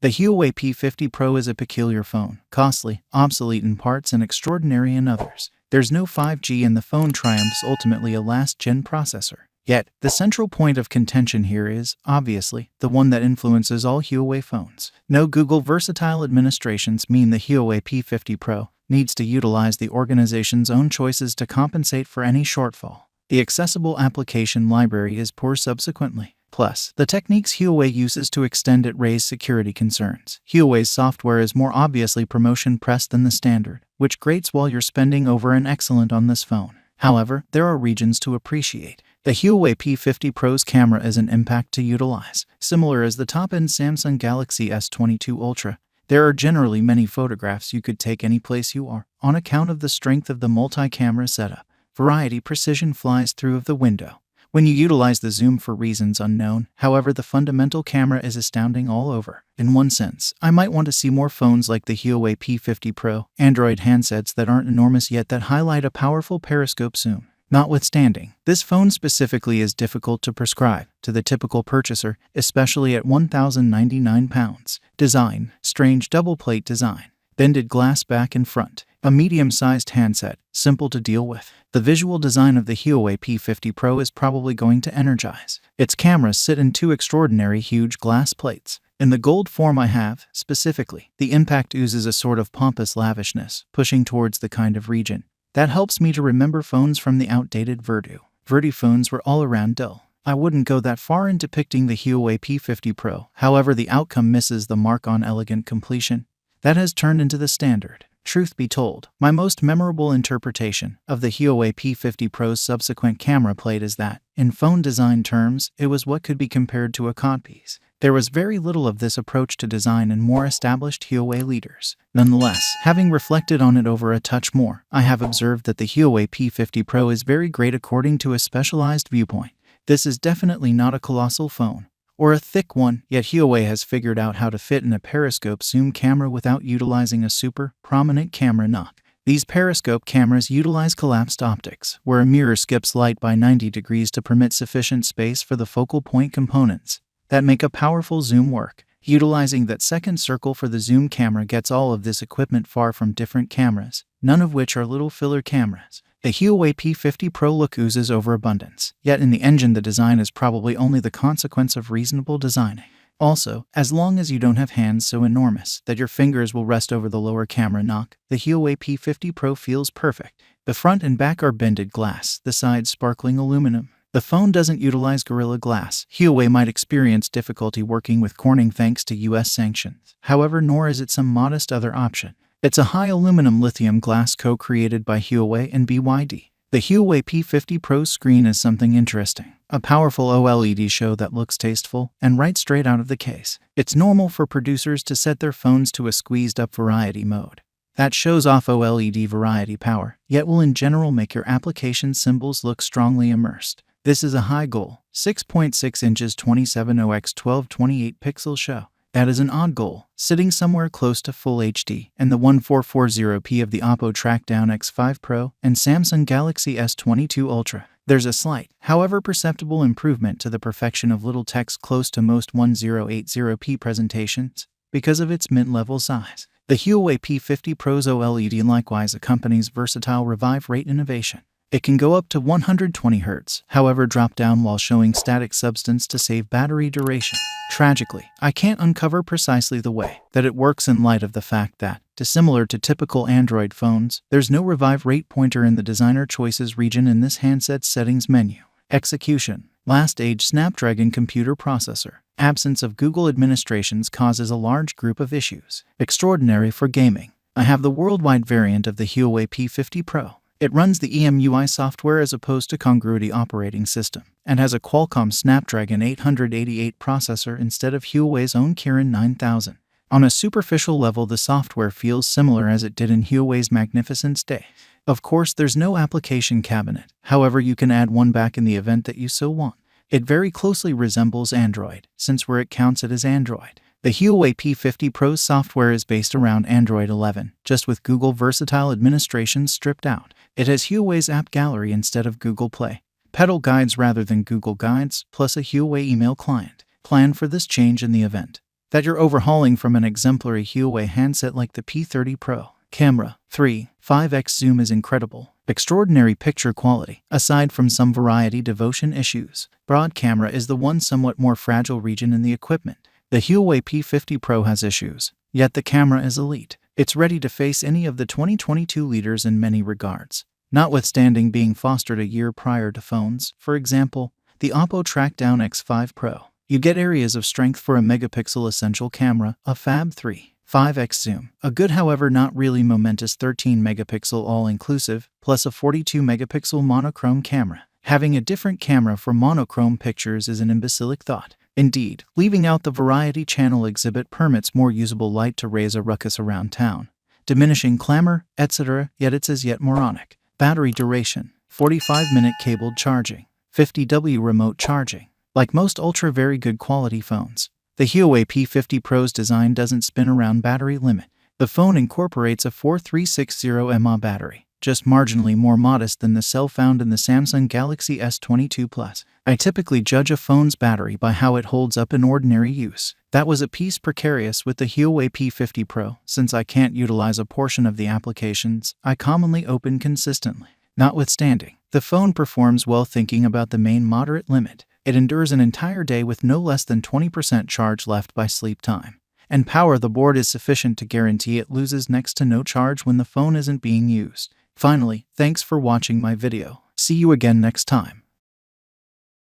The Huawei P50 Pro is a peculiar phone, costly, obsolete in parts, and extraordinary in others. There's no 5G and the phone triumphs ultimately a last-gen processor. Yet, the central point of contention here is, obviously, the one that influences all Huawei phones. No Google versatile administrations mean the Huawei P50 Pro needs to utilize the organization's own choices to compensate for any shortfall. The accessible application library is poor subsequently. Plus, the techniques Huawei uses to extend it raise security concerns. Huawei's software is more obviously promotion-pressed than the standard, which grates while you're spending over an excellent on this phone. However, there are regions to appreciate. The Huawei P50 Pro's camera is an impact to utilize. Similar as the top-end Samsung Galaxy S22 Ultra, there are generally many photographs you could take any place you are. On account of the strength of the multi-camera setup, variety precision flies through of the window when you utilize the zoom for reasons unknown. However, the fundamental camera is astounding all over. In one sense, I might want to see more phones like the Huawei P50 Pro, Android handsets that aren't enormous yet that highlight a powerful periscope zoom. Notwithstanding, this phone specifically is difficult to prescribe to the typical purchaser, especially at £1,099. Design: strange double-plate design, bended glass back and front, a medium-sized handset, simple to deal with. The visual design of the Huawei P50 Pro is probably going to energize. Its cameras sit in two extraordinary huge glass plates. In the gold form I have, specifically, the impact oozes a sort of pompous lavishness, pushing towards the kind of region that helps me to remember phones from the outdated Vertu. Vertu phones were all around dull. I wouldn't go that far in depicting the Huawei P50 Pro, however the outcome misses the mark on elegant completion that has turned into the standard. Truth be told, my most memorable interpretation of the Huawei P50 Pro's subsequent camera plate is that, in phone design terms, it was what could be compared to a codpiece. There was very little of this approach to design in more established Huawei leaders. Nonetheless, having reflected on it over a touch more, I have observed that the Huawei P50 Pro is very great according to a specialized viewpoint. This is definitely not a colossal phone, or a thick one, yet Huawei has figured out how to fit in a periscope zoom camera without utilizing a super prominent camera knock. These periscope cameras utilize collapsed optics, where a mirror skips light by 90 degrees to permit sufficient space for the focal point components that make a powerful zoom work. Utilizing that second circle for the zoom camera gets all of this equipment far from different cameras, none of which are little filler cameras. The Huawei P50 Pro look oozes overabundance, yet in the engine the design is probably only the consequence of reasonable designing. Also, as long as you don't have hands so enormous that your fingers will rest over the lower camera knock, the Huawei P50 Pro feels perfect. The front and back are bended glass, the sides sparkling aluminum. The phone doesn't utilize Gorilla Glass. Huawei might experience difficulty working with Corning thanks to US sanctions. However, nor is it some modest other option. It's a high aluminum lithium glass co-created by Huawei and BYD. The Huawei P50 Pro's screen is something interesting. A powerful OLED show that looks tasteful and right straight out of the case. It's normal for producers to set their phones to a squeezed-up variety mode that shows off OLED variety power, yet will in general make your application symbols look strongly immersed. This is a high goal. 6.6 inches 27x1228 pixel show. That is an odd goal, sitting somewhere close to Full HD, and the 1440p of the Oppo Trackdown X5 Pro and Samsung Galaxy S22 Ultra. There's a slight, however perceptible improvement to the perfection of little text close to most 1080p presentations because of its mid-level size. The Huawei P50 Pro's OLED likewise accompanies versatile revive rate innovation. It can go up to 120 Hz, however drop down while showing static substance to save battery duration. Tragically, I can't uncover precisely the way that it works in light of the fact that, dissimilar to typical Android phones, there's no revive rate pointer in the designer choices region in this handset's settings menu. Execution: last age Snapdragon computer processor. Absence of Google administrations causes a large group of issues. Extraordinary for gaming. I have the worldwide variant of the Huawei P50 Pro. It runs the EMUI software as opposed to Congruity operating system, and has a Qualcomm Snapdragon 888 processor instead of Huawei's own Kirin 9000. On a superficial level, the software feels similar as it did in Huawei's Magnificence Day. Of course, there's no application cabinet, however you can add one back in the event that you so want. It very closely resembles Android, since where it counts it as Android. The Huawei P50 Pro's software is based around Android 11, just with Google versatile administrations stripped out. It has Huawei's app gallery instead of Google Play, pedal guides rather than Google Guides, plus a Huawei email client. Plan for this change in the event that you're overhauling from an exemplary Huawei handset like the P30 Pro. Camera 3. 5x zoom is incredible. Extraordinary picture quality. Aside from some variety devotion issues, broad camera is the one somewhat more fragile region in the equipment. The Huawei P50 Pro has issues, yet the camera is elite. It's ready to face any of the 2022 leaders in many regards, notwithstanding being fostered a year prior to phones, for example, the Oppo Trackdown X5 Pro. You get areas of strength for a megapixel essential camera, a Fab 3. 5x zoom, a good however not really momentous 13 megapixel all-inclusive, plus a 42 megapixel monochrome camera. Having a different camera for monochrome pictures is an imbecilic thought. Indeed, leaving out the variety channel exhibit permits more usable light to raise a ruckus around town, diminishing clamor, etc., yet it's as yet moronic. Battery duration, 45-minute cabled charging, 50W remote charging. Like most ultra very good quality phones, the Huawei P50 Pro's design doesn't spin around battery limit. The phone incorporates a 4360 mAh battery, just marginally more modest than the cell found in the Samsung Galaxy S22 Plus. I typically judge a phone's battery by how it holds up in ordinary use. That was a piece precarious with the Huawei P50 Pro, since I can't utilize a portion of the applications I commonly open consistently. Notwithstanding, the phone performs well thinking about the main moderate limit. It endures an entire day with no less than 20% charge left by sleep time, and power the board is sufficient to guarantee it loses next to no charge when the phone isn't being used. Finally, thanks for watching my video. See you again next time.